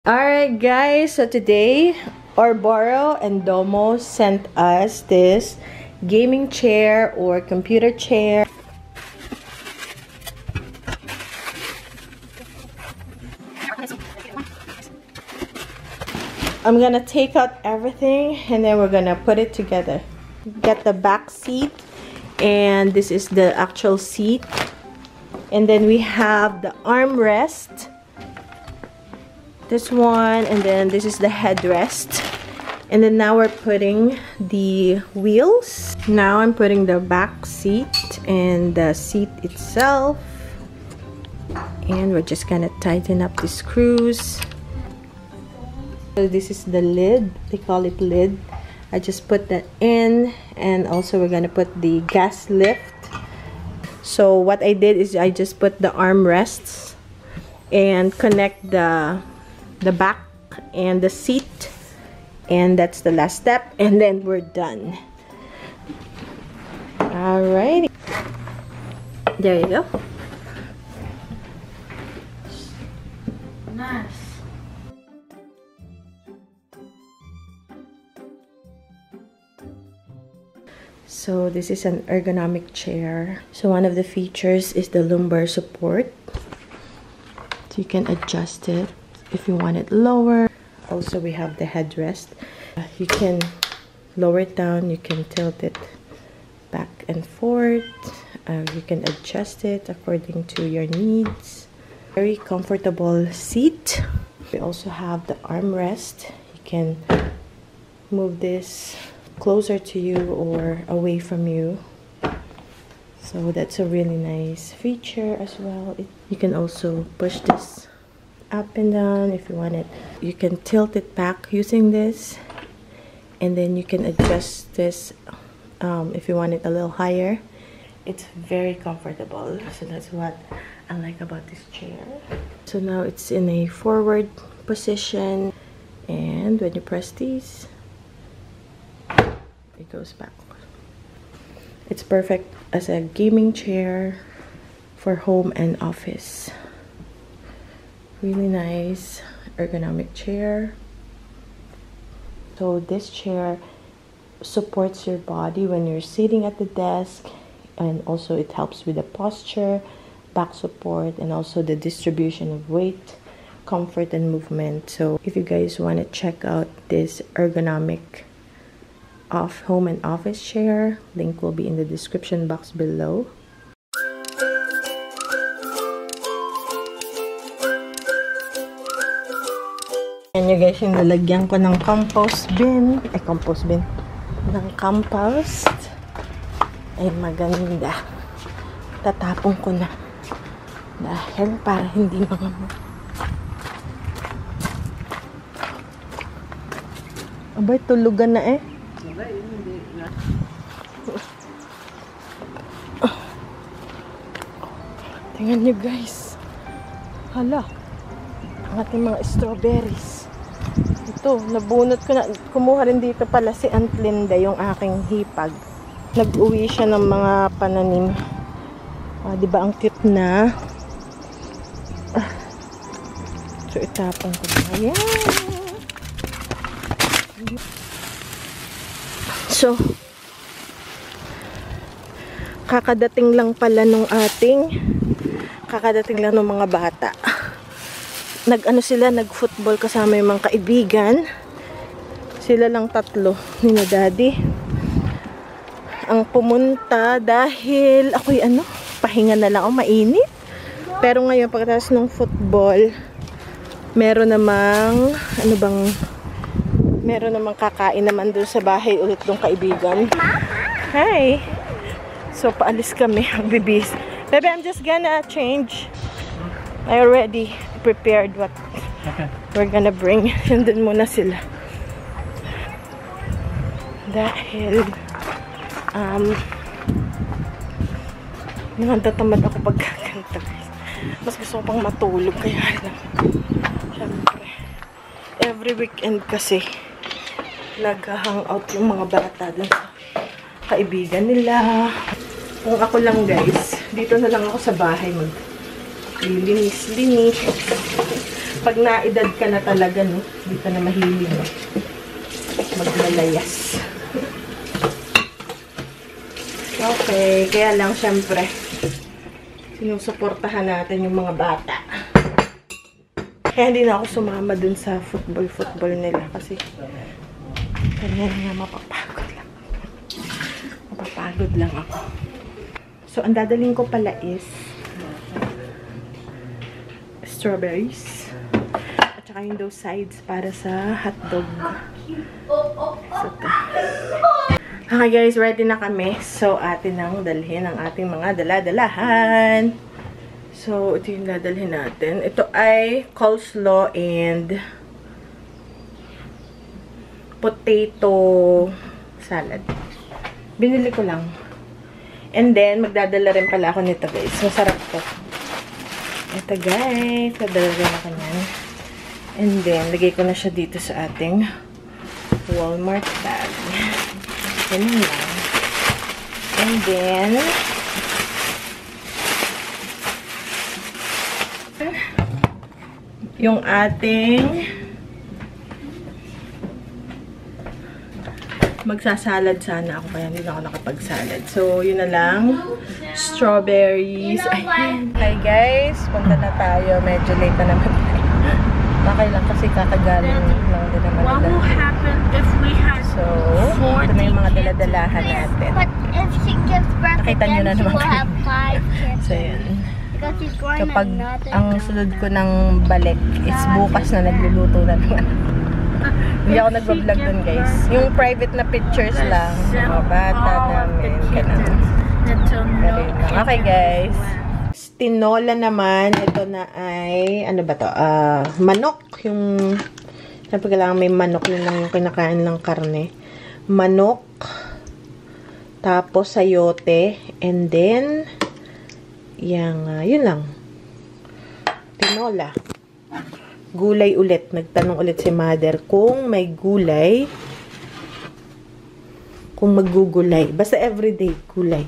Alright guys, so today Orboro and Domo sent us this gaming chair or computer chair. I'm gonna take out everything and then we're gonna put it together. Get the back seat, and this is the actual seat, and then we have the armrest. This one, and then this is the headrest, and then now we're putting the wheels. Now I'm putting the back seat and the seat itself, and we're just gonna tighten up the screws. So this is the lid, they call it lid. I just put that in, and also we're gonna put the gas lift. So what I did is I just put the armrests and connect the back and the seat, and that's the last step, and then we're done. Alrighty, there you go. Nice. So this is an ergonomic chair. So one of the features is the lumbar support, so you can adjust it if you want it lower. Also we have the headrest. You can lower it down, you can tilt it back and forth, you can adjust it according to your needs. Very comfortable seat. We also have the armrest. You can move this closer to you or away from you, so that's a really nice feature as well. You can also push this up and down if you want it. You can tilt it back using this, and then you can adjust this if you want it a little higher. It's very comfortable, so that's what I like about this chair. So now it's in a forward position, and when you press these, it goes back. It's perfect as a gaming chair for home and office. Really nice ergonomic chair. So this chair supports your body when you're sitting at the desk, and also it helps with the posture, back support, and also the distribution of weight, comfort, and movement. So if you guys want to check out this ergonomic home and office chair, link will be in the description box below. Yan nyo guys, yung lalagyan ko ng compost bin, ng compost. Ay maganda. Tatapon ko na. Dahil para hindi mangamot. Abay, tulugan na eh. Tingnan nyo guys. Hala. Ang ating mga strawberries. Ito, nabunot ko na. Kumuha rin dito pala si Aunt Linda, yung aking hipag. Nag-uwi siya ng mga pananim. Diba ang cute na? So, itapon ko na. Ayan. So, kakadating lang pala nung kakadating lang ng mga bata. Nag-football kasama yung mga kaibigan. Sila lang tatlo, nina daddy ang pumunta, dahil ako'y pahinga na lang ako, mainit. Pero ngayon pagkatapos ng football, meron namang kakain naman doon sa bahay ulit ng kaibigan. Hi! So paalis kami, magbibis. Baby, I'm just gonna change. I already prepared what we're gonna bring. Nandun muna sila. Dahil natatamad ako pagkakanta. Mas gusto ko pang matulog, kaya lang. Siyempre, every weekend kasi nag-hangout yung mga bata dun sa kaibigan nila. Kung ako lang guys, dito na lang ako sa bahay maglilinis-linis. pag naedad ka na talaga, no? Hindi ka na mahilig, no? Maglalayas. Okay, kaya lang, syempre, sinusuportahan natin yung mga bata. Kaya hindi na ako sumama dun sa football nila kasi ganyan nga, mapapagod lang. Mapapagod lang ako. So, ang dadaling ko pala is strawberries. At saka yung those sides para sa hotdog. So, okay guys, ready na kami. So, atin nang dalhin ang ating mga dala-dalahan. So, ito yung dadalhin natin. Ito ay coleslaw and potato salad. Binili ko lang. And then, magdadala rin pala ako nito guys. Masarap to. Ito guys, dadala rin ako yan. And then, lagay ko na siya dito sa ating Walmart bag. Ganun lang. And then, yung ating magsasalad sana ako, kaya hindi na ako nakapagsalad. So, yun na lang. Strawberries. Ayan. Hi guys, punta na tayo. Medyo late na naman tayo. Okay lang kasi kakagaling lang din naman. What will happen if we had So, ito na yung mga daladalahan natin. But if she gives birth Nakita nyo na again, she naman will have 5 kids. So, yun. Because she's born Kapag another ang sunod ko ng balik is bukas na nagluluto na naman. Hindi ako nagbablog dun guys. Yung private na pictures lang. Mga bata namin. Ganun. Pero yun lang. Okay guys. Tinola naman. Ito na ay, ano ba to? Manok. Yung, sabi kailangan may manok. Yun lang yung kinakain ng karne. Manok. Tapos sayote. And then, yun lang. Tinola. Gulay ulit. Nagtanong ulit si mother kung may gulay. Kung maggugulay. Basta everyday gulay.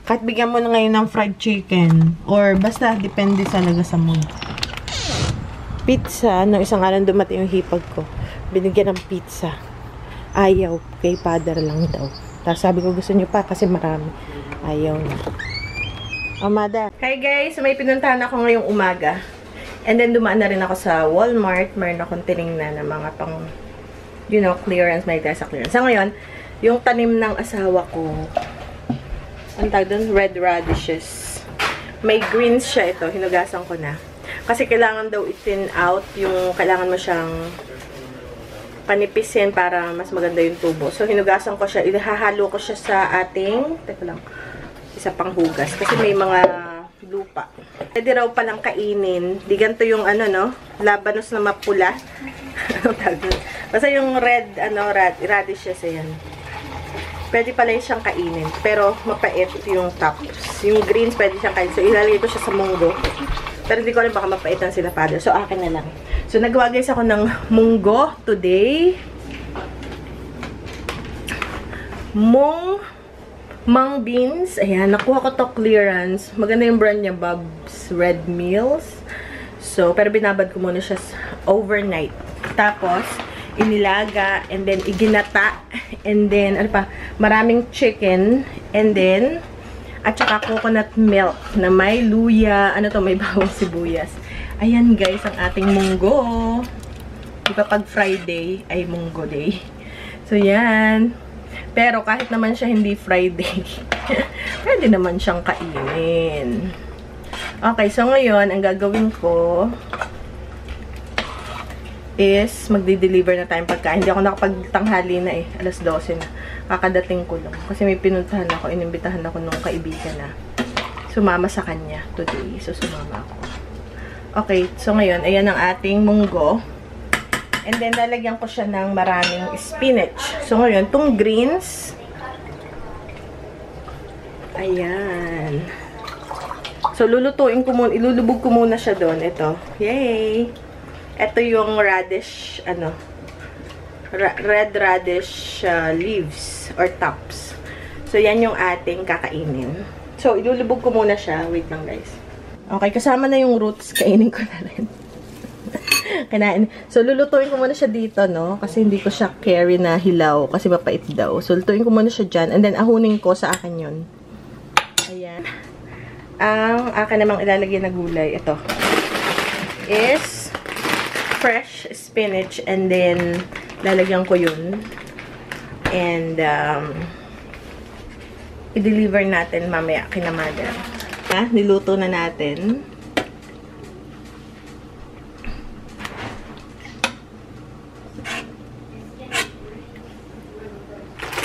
Kahit bigyan mo na ngayon ng fried chicken. Or basta depende talaga sa mood. Pizza. Nung isang araw dumating yung hipag ko. Binigyan ng pizza. Ayaw. Kay father lang daw. Tapos sabi ko gusto nyo pa kasi marami. Ayaw na. Mother. Hi guys. May pinuntahan ako ngayong umaga. And then dumaan na rin ako sa Walmart. Meron akong tinignan na mga pang, you know, clearance. May tayo sa clearance. Sa ngayon, yung tanim ng asawa ko, ang tawag doon, red radishes. May greens siya ito. Hinugasan ko na. Kasi kailangan daw i-thin out. Yung kailangan mo siyang panipisin para mas maganda yung tubo. So, hinugasan ko siya. Ihahalo ko siya sa ating, teka lang, isa pang hugas. Kasi may mga lupa. Pwede raw palang kainin. Di ganito yung ano, no? Labanos na mapula. Anong tawag doon? Basta yung red, radishes, ayan. Pwede pala siyang kainin. Pero, mapait yung tops. Yung greens, pwede siyang kainin. So, ilalagay ko siya sa munggo. Pero hindi ko alam baka mapaitan sila father. So, akin na lang. So, nagawa guys ako ng munggo today. Mung beans. Ayan, nakuha ko to clearance. Maganda yung brand niya, Bob's Red Meals. So, pero binabad ko muna siya overnight. Tapos, inilaga, and then iginata, and then, ano pa, maraming chicken, and then, at saka coconut milk na may luya, ano to, may bawang sibuyas. Ayan guys, ang ating munggo. Diba pag Friday ay munggo day. So, yan. Pero kahit naman siya hindi Friday, pwede naman siyang kainin. Okay, so ngayon, ang gagawin ko is magdi-deliver na tayong pagkain. Hindi ako nakapagtanghali na eh. Alas 12 na. Kakadating ko lang. Kasi may pinuntahan ako. Inimbitahan ako nung kaibigan na sumama sa kanya today. So, sumama ako. Okay. So, ngayon, ayan ang ating munggo. And then, lalagyan ko siya ng maraming spinach. So, ngayon, itong greens. Ayan. So, lulutuin ko muna. Ilulubog ko muna siya doon. Ito. Yay! Ito yung radish, red radish leaves or tops. So, yan yung ating kakainin. So, ilulubog ko muna siya. Wait lang, guys. Okay, kasama na yung roots. Kainin ko na rin. Kinain. So, lulutuin ko muna siya dito, no? Kasi hindi ko siya carry na hilaw. Kasi mapait daw. So, lutuin ko muna siya dyan. And then, ahunin ko sa akin yun. Ayan. Ang akin namang ilalagay na gulay, ito, is fresh spinach. And then, lalagyan ko yun. And, i-deliver natin mamaya kina mother. Niluto na natin.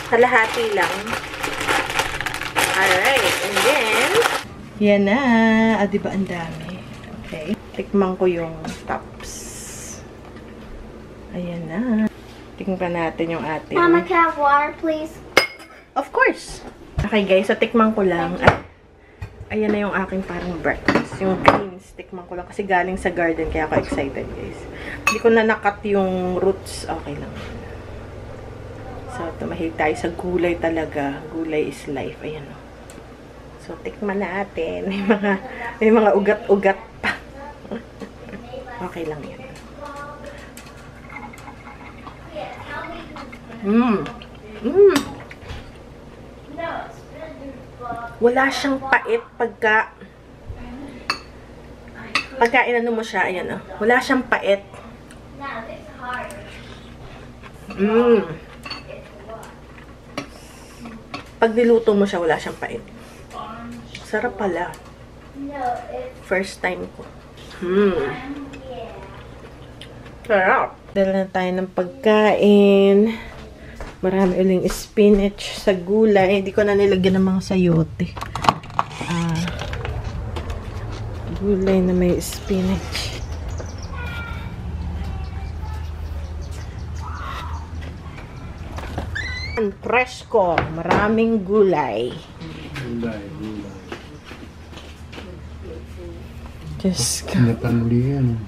Kalahati lang. Alright. And then, yan na. Diba ang dami? Okay. Tikman ko yung tops. Ayan na. Tikman natin yung ating. Mama, can I have water, please? Of course. Okay guys, so tikman ko lang. At, ayan na yung aking parang breakfast. Yung greens, tikman ko lang. Kasi galing sa garden, kaya ako excited guys. Hindi ko na nakat yung roots. Okay lang. So, tumahig tayo sa gulay talaga. Gulay is life. Ayan o. So, tikman natin. May mga ugat-ugat pa. Okay lang yan. Wala siyang pait pagka inano mo siya. Ayan o. Wala siyang pait. Pag niluto mo siya, wala siyang pait. Sarap pala. First time ko. Sarap. Dala na tayo ng pagkain. Marami uling spinach sa gulay. Hindi ko na nilagyan ng mga sayote. Gulay na may spinach. Presko. Maraming gulay. Gulay. Just Hindi pa muli yan.